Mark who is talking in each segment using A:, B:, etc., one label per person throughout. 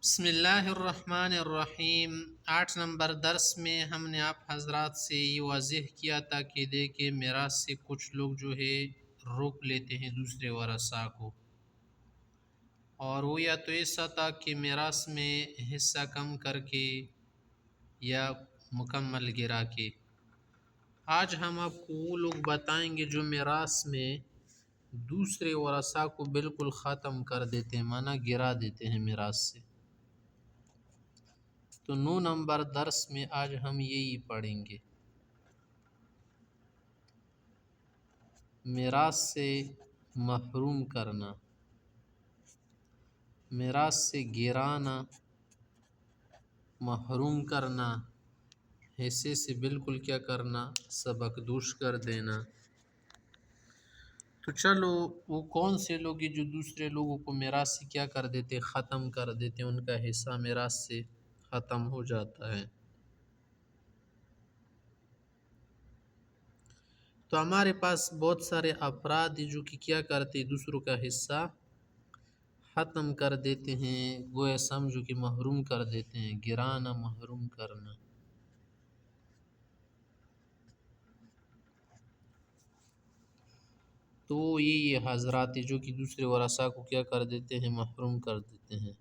A: بسم اللہ الرحمن الرحیم۔ 8 نمبر درس میں ہم نے آپ حضرات سے یہ واضح کیا تھا کہ دیکھیں میراث سے کچھ لوگ جو ہے روک لیتے ہیں دوسرے ورثاء کو، اور وہ یا تو ایسا تھا کہ میراث میں حصہ کم کر کے یا مکمل گرا کے۔ آج ہم آپ کو وہ لوگ بتائیں گے جو میراث میں دوسرے ورثاء کو بالکل ختم کر دیتے ہیں، معنی گرا دیتے ہیں میراث سے۔ تو 9 نمبر درس میں آج ہم یہی پڑھیں گے، میراث سے محروم کرنا، میراث سے گرانا، محروم کرنا، حصے سے بالکل کیا کرنا، سبق دوش کر دینا۔ تو چلو وہ کون سے لوگ ہیں جو دوسرے لوگوں کو میراث سے کیا کر دیتے، ختم کر دیتے، ان کا حصہ میراث سے ختم ہو جاتا ہے۔ تو ہمارے پاس بہت سارے افراد ہیں جو کہ کیا کرتے دوسروں کا حصہ ختم کر دیتے ہیں، گویا سمجھو کہ محروم کر دیتے ہیں، گرانا، محروم کرنا۔ تو یہ حضرات جو کہ دوسرے ورثاء کو کیا کر دیتے ہیں، محروم کر دیتے ہیں۔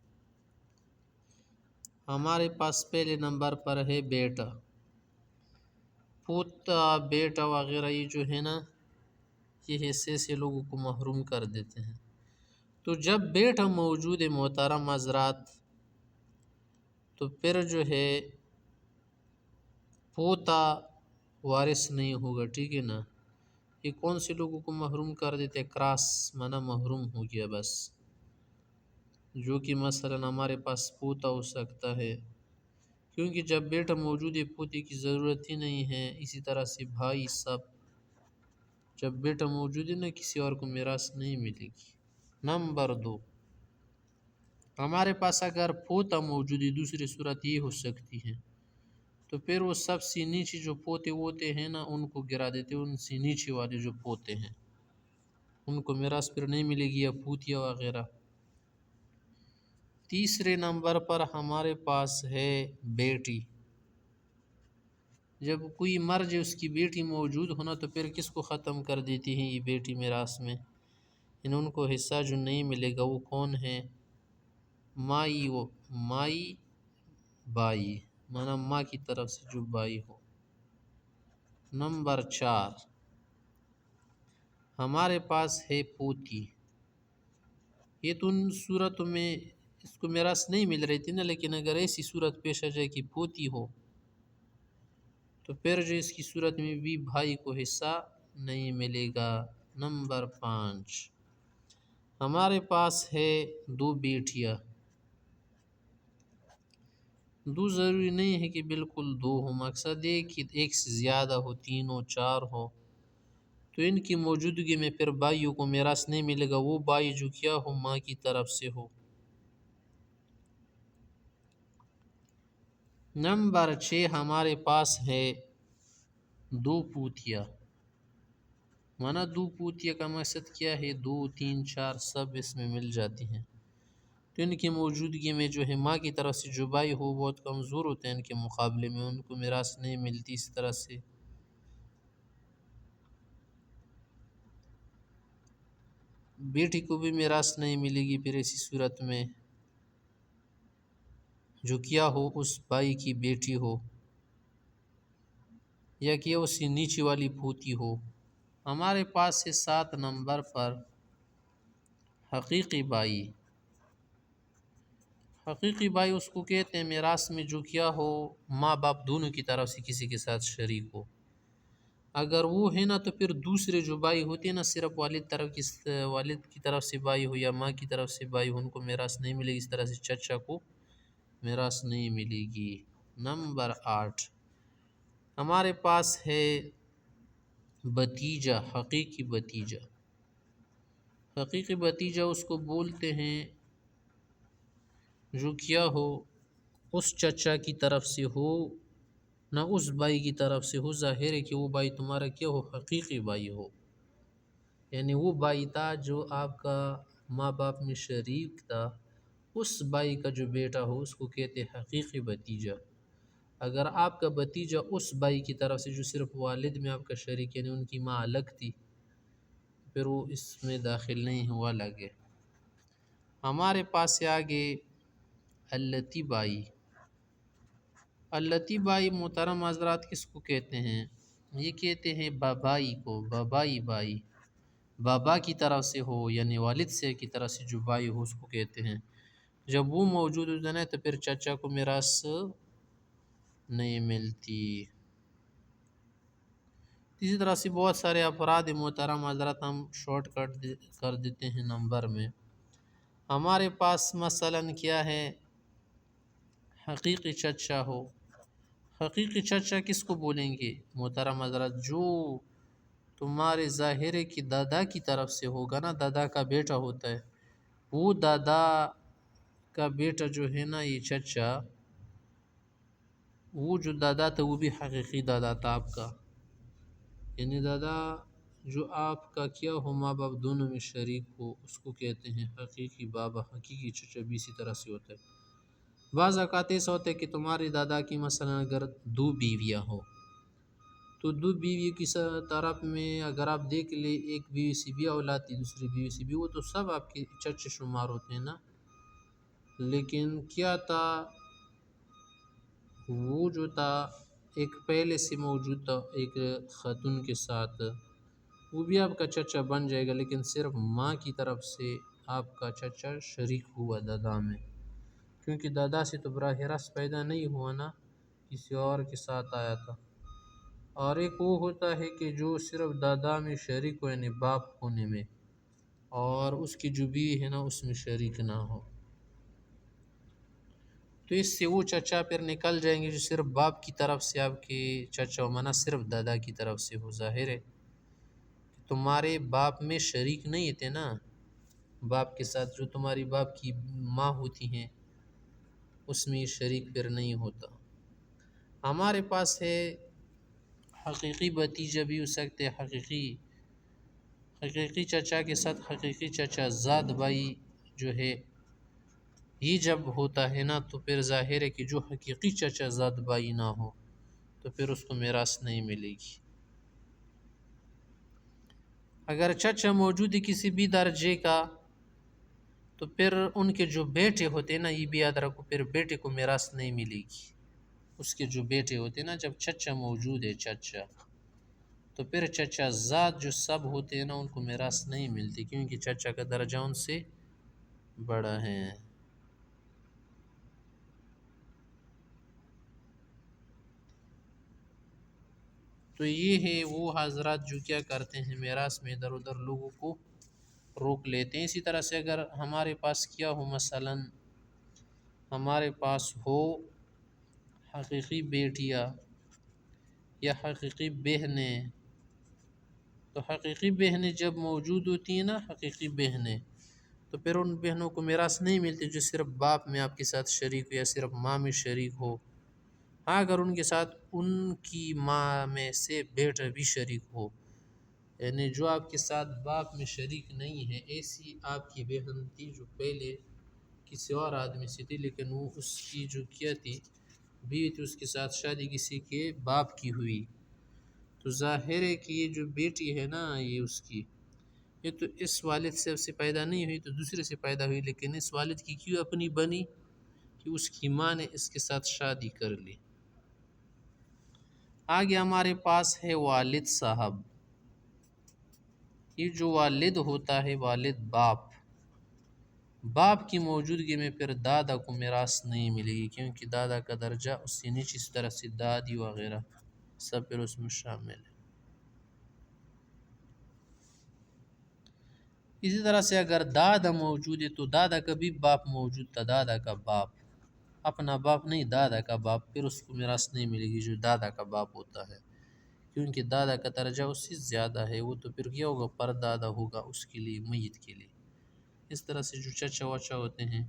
A: ہمارے پاس پہلے نمبر پر ہے بیٹا، پوتا، بیٹا وغیرہ، یہ جو ہے نا یہ حصے سے لوگوں کو محروم کر دیتے ہیں۔ تو جب بیٹا موجود ہے محترم حضرات، تو پھر جو ہے پوتا وارث نہیں ہوگا، ٹھیک ہے نا۔ یہ کون سے لوگوں کو محروم کر دیتے، کراس معنی محروم ہو گیا بس، جو کہ مثلا ہمارے پاس پوتا ہو سکتا ہے، کیونکہ جب بیٹا موجود ہے پوتے کی ضرورت ہی نہیں ہے۔ اسی طرح سے بھائی سب، جب بیٹا موجود ہے نا کسی اور کو میراث نہیں ملے گی۔ نمبر 2، ہمارے پاس اگر پوتا موجود ہے دوسری صورت یہ ہو سکتی ہے، تو پھر وہ سب سے نیچے جو پوتے ہوتے ہیں نا ان کو گرا دیتے، ان سے نیچے والے جو پوتے ہیں ان کو میراث پھر نہیں ملے گی، یا پوتیا وغیرہ۔ تیسرے نمبر پر ہمارے پاس ہے بیٹی، جب کوئی مر جائے اس کی بیٹی موجود ہونا تو پھر کس کو ختم کر دیتی ہے یہ بیٹی میراث میں، ان کو حصہ جو نہیں ملے گا وہ کون ہے، مائی، وہ مائی بائی، مانا ماں کی طرف سے جو بائی ہو۔ نمبر 4، ہمارے پاس ہے پوتی، یہ تو ان صورتوں میں اس کو میراث نہیں مل رہی تھی نا، لیکن اگر ایسی صورت پیش آ جائے کہ پوتی ہو تو پھر جو اس کی صورت میں بھی بھائی کو حصہ نہیں ملے گا۔ نمبر 5، ہمارے پاس ہے 2 بیٹیاں، 2 ضروری نہیں ہے کہ بالکل 2 ہو، مقصد یہ کہ ایک سے زیادہ ہو، 3 ہو، 4 ہو، تو ان کی موجودگی میں پھر بھائیوں کو میراث نہیں ملے گا، وہ بھائی جو کیا ہو ماں کی طرف سے ہو۔ نمبر 6، ہمارے پاس ہے 2 پوتیاں، مانا 2 پوتیا کا مقصد کیا ہے، 2، 3، 4 سب اس میں مل جاتی ہیں، تو ان کی موجودگی میں جو ہے ماں کی طرف سے جو بھائی ہو بہت کمزور ہوتے ہیں ان کے مقابلے میں، ان کو میراث نہیں ملتی۔ اس طرح سے بیٹی کو بھی میراث نہیں ملے گی پھر ایسی صورت میں، جو کیا ہو اس بھائی کی بیٹی ہو یا کہ اس سے نیچے والی پوتی ہو۔ ہمارے پاس ہے 7 نمبر پر حقیقی بھائی، حقیقی بھائی اس کو کہتے ہیں میراث میں جو کیا ہو ماں باپ دونوں کی طرف سے کسی کے ساتھ شریک ہو، اگر وہ ہے نا تو پھر دوسرے جو بھائی ہوتے ہیں نا صرف والد کی طرف سے بھائی ہو یا ماں کی طرف سے بھائی ہو ان کو میراث نہیں ملے گی، اس طرح سے چچا کو میراث نہیں ملے گی۔ نمبر 8، ہمارے پاس ہے بھتیجا، حقیقی بھتیجا، حقیقی بھتیجا اس کو بولتے ہیں جو کیا ہو اس چچا کی طرف سے ہو نہ اس بھائی کی طرف سے ہو، ظاہر ہے کہ وہ بھائی تمہارا کیا ہو، حقیقی بھائی ہو، یعنی وہ بھائی تھا جو آپ کا ماں باپ میں شریک تھا، اس بائی کا جو بیٹا ہو اس کو کہتے ہیں حقیقی بھتیجا۔ اگر آپ کا بھتیجا اس بائی کی طرف سے جو صرف والد میں آپ کا شریک یعنی ان کی ماں الگ تھی، پھر وہ اس میں داخل نہیں ہوا، الگ ہے۔ ہمارے پاس سے آگے التی بائی۔ التی بائی محترم حضرات کس کو کہتے ہیں؟ یہ کہتے ہیں بابائی کو، بابائی بائی، بابا کی طرف سے ہو یعنی والد سے کی طرف سے جو بائی ہو اس کو کہتے ہیں۔ جب وہ موجود ہو جانا ہے تو پھر چچا کو میراث نہیں ملتی۔ اسی طرح سے بہت سارے افراد محترم حضرات ہم شارٹ کٹ کر دیتے ہیں نمبر میں۔ ہمارے پاس مثلا کیا ہے؟ حقیقی چچا ہو۔ حقیقی چچا کس کو بولیں گے محترم حضرات؟ جو تمہارے ظاہرے کی دادا کی طرف سے ہوگا نا، دادا کا بیٹا ہوتا ہے، وہ دادا کا بیٹا جو ہے نا یہ چچا، وہ جو دادا تھا وہ بھی حقیقی دادا تھا آپ کا، یعنی دادا جو آپ کا کیا ہو ماں باپ دونوں میں شریک ہو اس کو کہتے ہیں حقیقی بابا، حقیقی چچا بھی اسی طرح سے ہوتا ہے۔ بعض اوقات ایسا ہوتا ہے کہ تمہاری دادا کی مثلا اگر 2 بیویاں ہو تو 2 بیوی کی طرف میں اگر آپ دیکھ لیں ایک بیوی سے بھی اولاد تھی، دوسری بیوی سے بھی، وہ تو سب آپ کے چچے شمار ہوتے ہیں نا۔ لیکن کیا تھا، وہ جو تھا ایک پہلے سے موجود تھا ایک خاتون کے ساتھ، وہ بھی آپ کا چچا بن جائے گا، لیکن صرف ماں کی طرف سے آپ کا چچا شریک ہوا دادا میں، کیونکہ دادا سے تو براہ راست پیدا نہیں ہوا نا، کسی اور کے ساتھ آیا تھا۔ اور ایک وہ ہوتا ہے کہ جو صرف دادا میں شریک ہو یعنی باپ ہونے میں، اور اس کی جو بیوی ہے نا اس میں شریک نہ ہو، تو اس سے وہ چچا پھر نکل جائیں گے جو صرف باپ کی طرف سے آپ کے چچا ہو، منع صرف دادا کی طرف سے ہو۔ ظاہر ہے تمہارے باپ میں شریک نہیں تھے نا، باپ کے ساتھ جو تمہاری باپ کی ماں ہوتی ہیں اس میں شریک پھر نہیں ہوتا۔ ہمارے پاس ہے حقیقی بھتیجا بھی ہو سکتے، حقیقی چچا کے ساتھ حقیقی چچا زاد بھائی جو ہے، یہ جب ہوتا ہے نا تو پھر ظاہر ہے کہ جو حقیقی چچا زاد بھائی نہ ہو تو پھر اس کو میراث نہیں ملے گی۔ اگر چچا موجود ہے کسی بھی درجے کا تو پھر ان کے جو بیٹے ہوتے ہیں نا، یہ بھی یاد رکھو، پھر بیٹے کو میراث نہیں ملے گی۔ اس کے جو بیٹے ہوتے ہیں نا، جب چچا موجود ہے چچا، تو پھر چچا زاد جو سب ہوتے ہیں نا ان کو میراث نہیں ملتی، کیونکہ چچا کا درجہ ان سے بڑا ہے۔ تو یہ ہے وہ حضرات جو کیا کرتے ہیں میراث میں ادھر ادھر لوگوں کو روک لیتے ہیں۔ اسی طرح سے اگر ہمارے پاس کیا ہو، مثلا ہمارے پاس ہو حقیقی بیٹیاں یا حقیقی بہنیں، تو حقیقی بہنیں جب موجود ہوتی ہیں نا، حقیقی بہنیں، تو پھر ان بہنوں کو میراث نہیں ملتی جو صرف باپ میں آپ کے ساتھ شریک ہو یا صرف ماں میں شریک ہو۔ ہاں اگر ان کے ساتھ ان کی ماں میں سے بیٹا بھی شریک ہو، یعنی جو آپ کے ساتھ باپ میں شریک نہیں ہے، ایسی آپ کی بہن تھی جو پہلے کسی اور آدمی سے تھی، لیکن وہ اس کی جو کیا تھی بیوی تھی، اس کے ساتھ شادی کسی کے باپ کی ہوئی، تو ظاہر ہے کہ یہ جو بیٹی ہے نا یہ اس کی، یہ تو اس والد سے پیدا نہیں ہوئی، تو دوسرے سے پیدا ہوئی، لیکن اس والد کی کیوں اپنی بنی کہ اس کی ماں نے اس کے ساتھ شادی کر لی۔ آگے ہمارے پاس ہے والد صاحب۔ یہ جو والد ہوتا ہے، والد باپ کی موجودگی میں پھر دادا کو میراث نہیں ملے گی، کیونکہ دادا کا درجہ اس سے نیچے، اس طرح سے دادی وغیرہ سب پھر اس میں شامل ہے۔ اسی طرح سے اگر دادا موجود ہے تو دادا کا بھی باپ موجود تھا، دادا کا باپ، اپنا باپ نہیں دادا کا باپ، پھر اس کو میراث نہیں ملے گی جو دادا کا باپ ہوتا ہے، کیونکہ دادا کا درجہ اس سے زیادہ ہے، وہ تو پھر کیا ہوگا، پر دادا ہوگا اس کے لیے، میت کے لیے۔ اس طرح سے جو چچا وچا ہوتے ہیں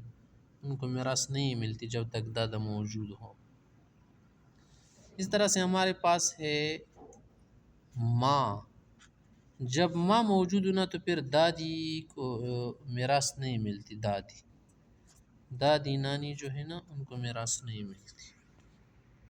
A: ان کو میراث نہیں ملتی جب تک دادا موجود ہو۔ اس طرح سے ہمارے پاس ہے ماں۔ جب ماں موجود ہو نا تو پھر دادی کو میراث نہیں ملتی، دادی دادی نانی جو ہے نا ان کو میراث نہیں ملتی.